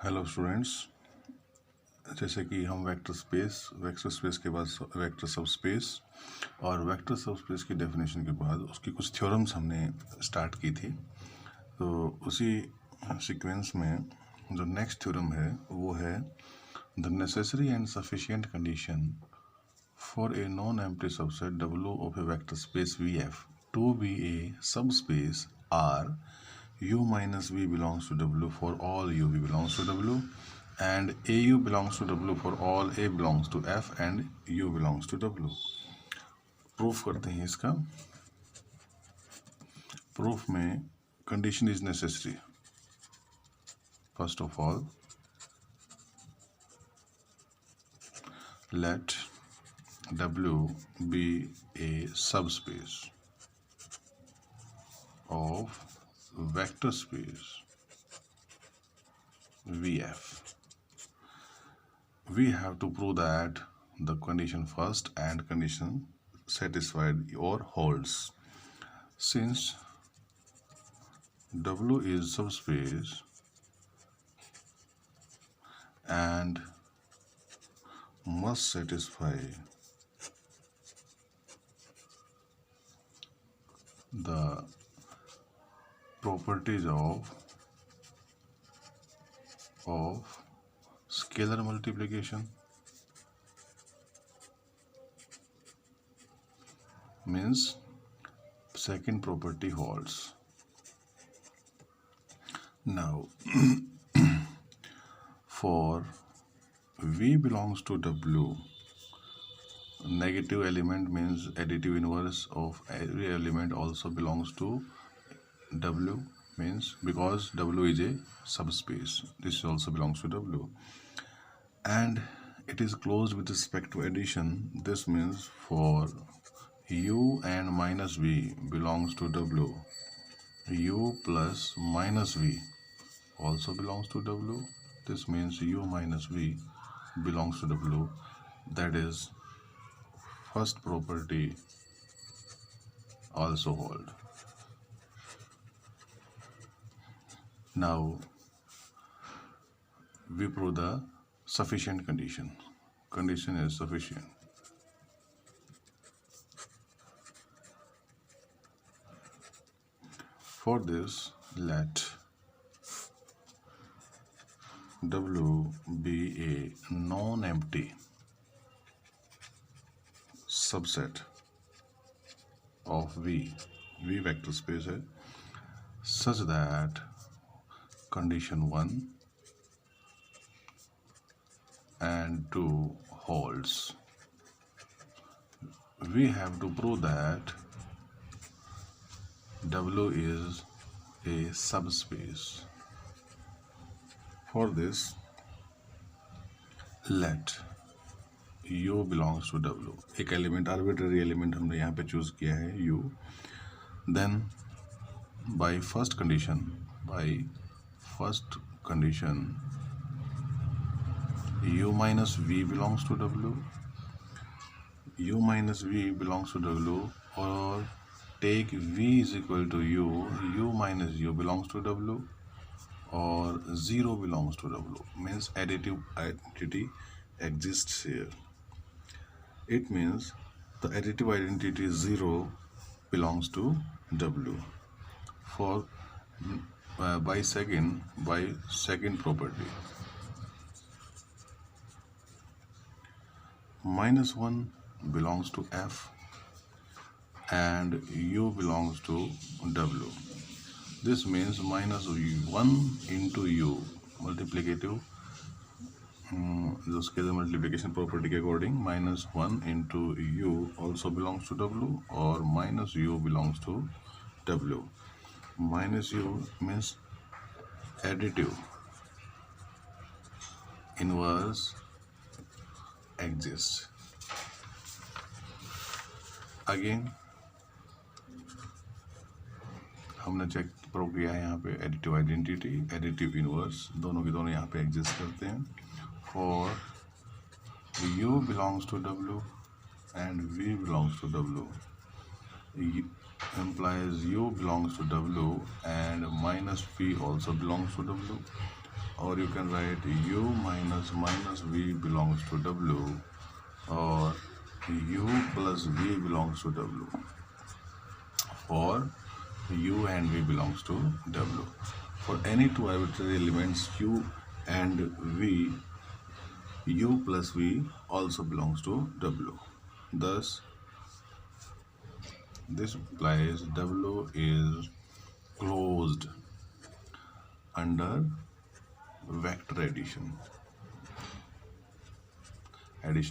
Hello students, जैसे कि हम वेक्टर स्पेस के बाद वेक्टर सबस्पेस और वेक्टर सबस्पेस की डेफिनेशन के बाद उसकी कुछ थ्योरम्स हमने स्टार्ट की थी। तो उसी सीक्वेंस में जो नेक्स्ट थ्योरम है वो है the necessary and sufficient condition for a non empty subset W of a vector space VF to be a subspace R U minus V belongs to W for all U V belongs to W and AU belongs to W for all A belongs to F and U belongs to W। Proof करते हैं इसका। Proof में condition is necessary. First of all let W be a subspace of vector space VF. We have to prove that the condition first and condition satisfied or holds. Since W is subspace and must satisfy the properties of scalar multiplication, means second property holds. Now for V belongs to W, negative element means additive inverse of every element also belongs to W, means because W is a subspace, this also belongs to W, and it is closed with respect to addition. This means for U and minus V belongs to W, U plus minus V also belongs to W. This means U minus V belongs to W. That is first property also hold. Now we prove the sufficient condition. Condition is sufficient. For this, let W be a non-empty subset of V vector space है, such that condition 1 and 2 holds. We have to prove that W is a subspace. For this, let U belongs to W. एक element, arbitrary element हमने यहाँ पे choose किया है U. Then by first condition U minus V belongs to W. U minus V belongs to W, or take V is equal to U minus U belongs to W, or 0 belongs to W, means additive identity exists here. It means the additive identity 0 belongs to W for by second property. Minus 1 belongs to F and U belongs to W. This means minus 1 into U multiplicative, the scalar multiplication property के according minus 1 into U also belongs to W, or minus U belongs to W. Minus U means additive inverse exists. Again हमने check prove किया है यहाँ पे additive identity, additive inverse दोनों के दोनों यहाँ पे एग्जिस्ट करते हैं. For U belongs to W and V belongs to W, implies U belongs to W and minus V also belongs to W, or you can write u minus minus v belongs to w, or u plus v belongs to w, or u and v belongs to w. For any two arbitrary elements u and v, u plus v also belongs to w. Thus, this implies w is closed under vector addition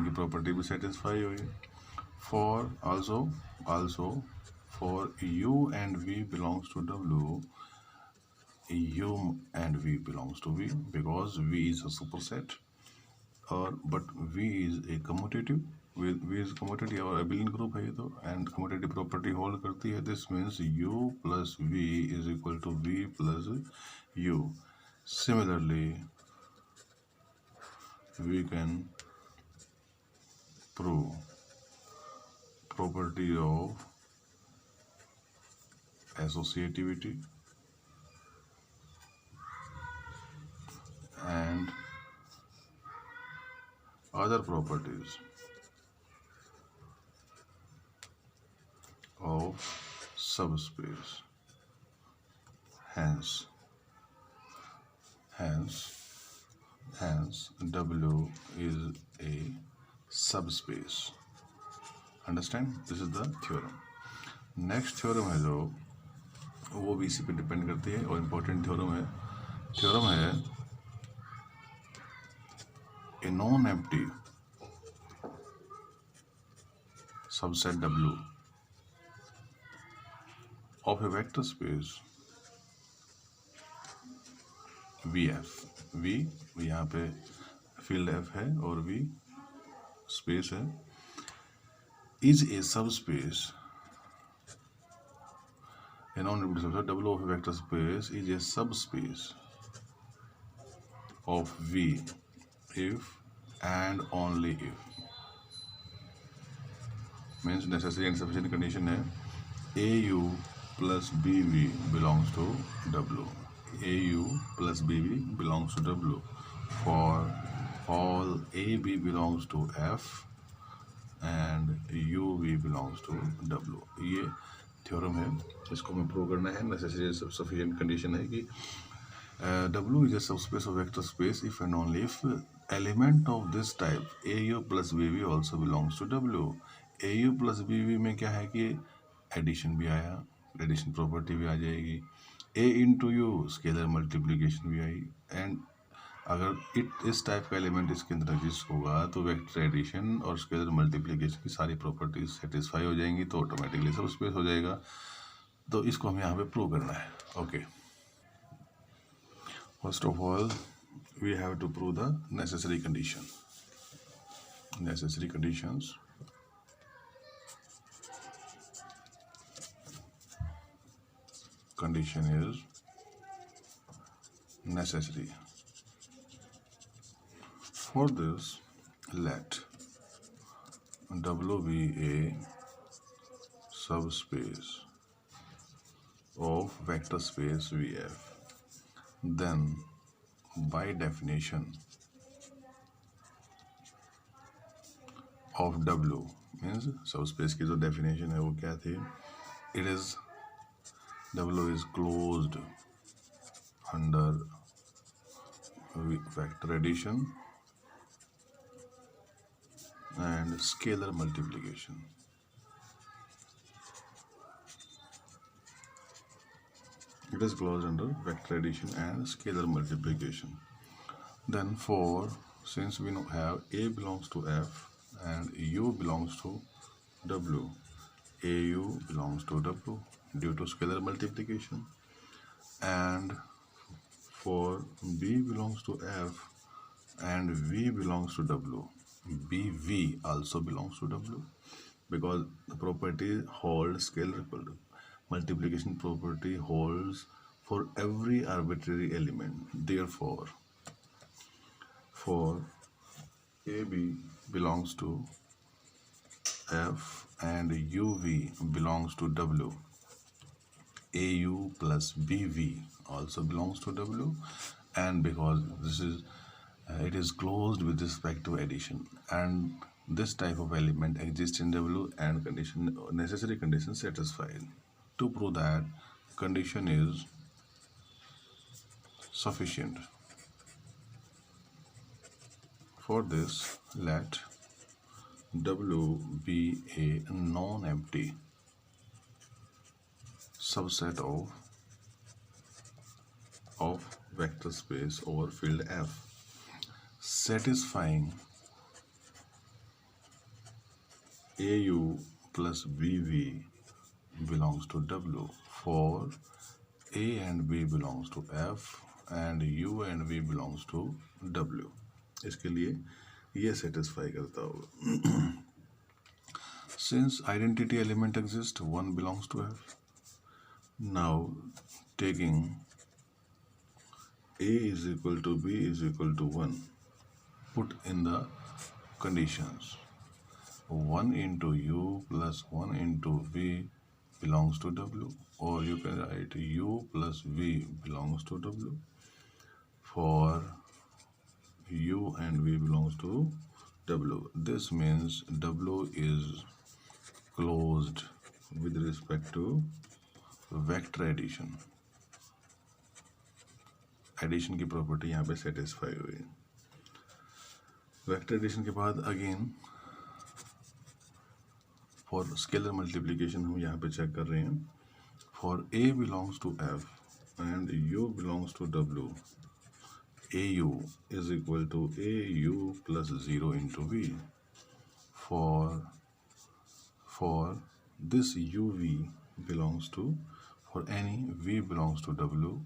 की property भी satisfy हुई. For also for u and v belongs to w, u and v belongs to v because v is a superset, but v is a commutative. V is commutative और abelian group है ये तो, and commutative property hold करती है. This means u plus v is equal to v plus u. Similarly, we can prove property of associativity and other properties of subspace. Hence W is a subspace. Understand? This is the theorem. Next theorem है जो वो भी इसी पे depend करती है और important theorem है a non-empty subset W of a vector space VF. V यहाँ पे फील्ड F है और V स्पेस है, is a subspace. A non-empty subset W of a vector space is a subspace of V if and only if. Means necessary and sufficient condition है AU plus BV belongs to W. AU plus BV belongs to W. For all AB belongs to F and UV belongs to W. ये theorem है, इसको हमें prove करना है. Necessary sufficient condition है कि W is a subspace of vector space if and only if element of this type AU plus BV also belongs to W. AU plus BV में क्या है कि एडिशन भी आया, एडिशन प्रॉपर्टी भी आ जाएगी, A into you scalar multiplication भी आई, and अगर इस टाइप का एलिमेंट इसके अंदर एग्जिस्ट होगा तो वेक्टर एडिशन और स्केलर मल्टीप्लिकेशन की सारी प्रॉपर्टीज सेटिस्फाई हो जाएंगी, तो ऑटोमेटिकली सब स्पेस हो जाएगा. तो इसको हमें यहाँ पे प्रूव करना है. Okay, first of all we have to prove the necessary condition. Necessary conditions condition is necessary. For this, let W be a subspace of vector space VF. Then, by definition of W, means subspace की जो definition है वो क्या थी? It is W is closed under vector addition and scalar multiplication. It is closed under vector addition and scalar multiplication. Then since we have A belongs to F and U belongs to W, AU belongs to W due to scalar multiplication, and for B belongs to F and V belongs to W, BV also belongs to W because the property holds scalar multiplication property holds for every arbitrary element. Therefore, for AB belongs to F and UV belongs to W, AU plus BV also belongs to W, and because this is it is closed with respect to addition, and this type of element exists in W and condition necessary condition satisfied. To prove that condition is sufficient, for this let W be a non-empty subset of vector space over field F, satisfying AU plus BV belongs to W for A and B belongs to F and U and V belongs to W. इसके लिए ये satisfy करता होगा. Since identity element exists, 1 belongs to F. Now taking A is equal to B is equal to 1, put in the conditions. 1 into U plus 1 into V belongs to W, or you can write U plus V belongs to W for U and V belongs to W. This means W is closed with respect to vector addition. Addition की property यहाँ पे satisfy हुई. Vector addition के बाद again for scalar multiplication हम यहाँ पे check कर रहे हैं. For a belongs to F and u belongs to W, a u is equal to a u plus 0 into v. For this u v belongs to, for any v belongs to W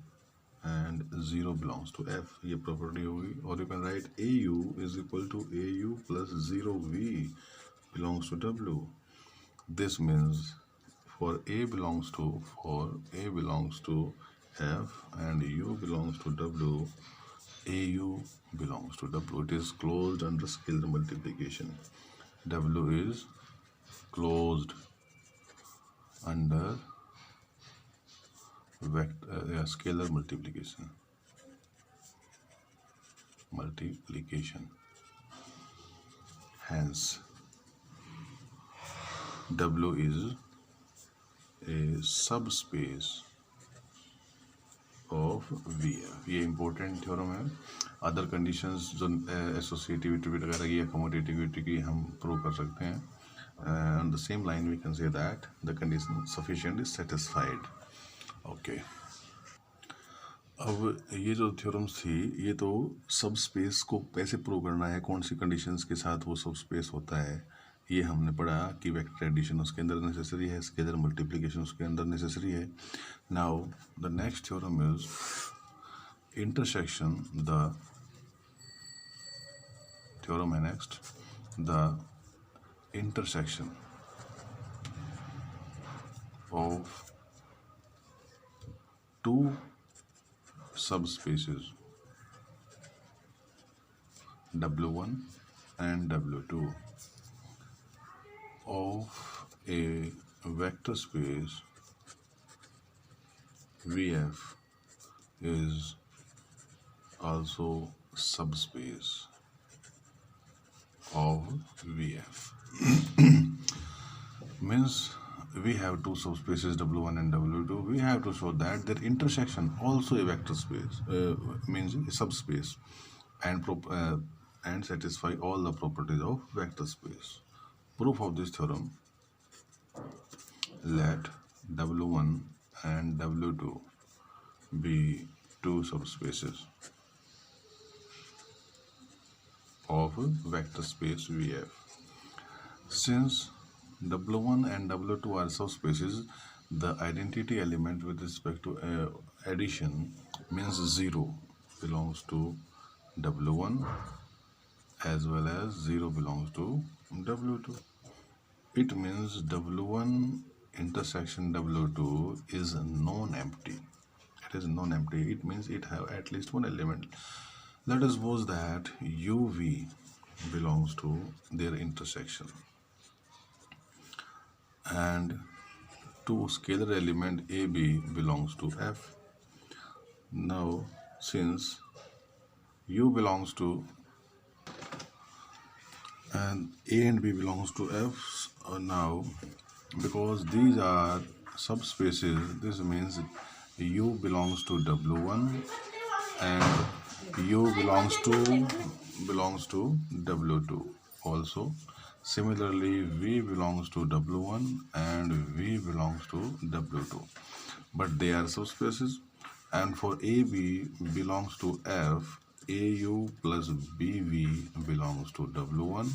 and 0 belongs to F. ये property होगी. और you can write AU is equal to AU plus 0V belongs to W. This means for A belongs to F and U belongs to W, AU belongs to W. It is closed under scalar multiplication. W is closed under scalar multiplication. Hence W is a subspace of VF. ये important theorem है. Other conditions जो associativity वगैरह की या commutativity की हम prove कर सकते हैं. On the same line we can say that the condition sufficient is satisfied. Okay अब ये जो थ्योरम्स थी ये तो सब स्पेस को कैसे प्रूव करना है, कौन सी कंडीशंस के साथ वो सब स्पेस होता है, ये हमने पढ़ा कि वेक्टर एडिशन उसके अंदर नेसेसरी है, स्केलर मल्टीप्लिकेशन उसके अंदर नेसेसरी है. Now the next theorem is intersection. The theorem है next, the intersection of two subspaces W1 and W2 of a vector space VF is also subspace of VF. Means we have two subspaces W1 and W2. We have to show that their intersection also a vector space, means a subspace, and satisfy all the properties of vector space. Proof of this theorem: let W1 and W2 be two subspaces of vector space VF. Since W1 and W2 are subspaces, the identity element with respect to addition means 0 belongs to W1 as well as 0 belongs to W2. It means W1 intersection W2 is non-empty. It is non-empty. It means it have at least one element. Let us suppose that UV belongs to their intersection and to scalar element AB belongs to F. Now since U belongs to and A and B belongs to F. Now, because these are subspaces, this means U belongs to W1 and U belongs to W2 also. Similarly, V belongs to W1 and V belongs to W2, but they are subspaces. And for AB belongs to F, AU plus BV belongs to W1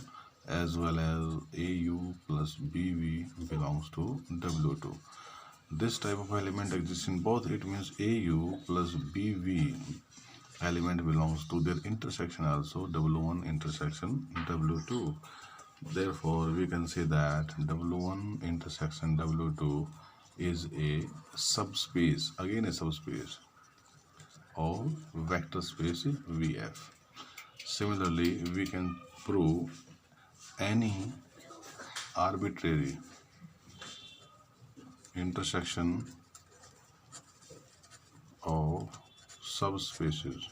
as well as AU plus BV belongs to W2. This type of element exists in both. It means AU plus BV element belongs to their intersection also, W1 intersection W2. Therefore, we can say that W1 intersection W2 is a subspace, again a subspace of vector space VF. Similarly, we can prove any arbitrary intersection of subspaces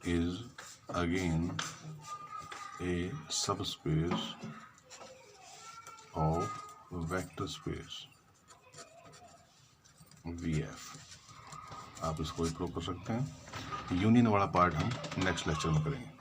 is again a subspace of vector space VF. आप इसको भी prove कर सकते हैं। Union वाला part हम next lecture में करेंगे।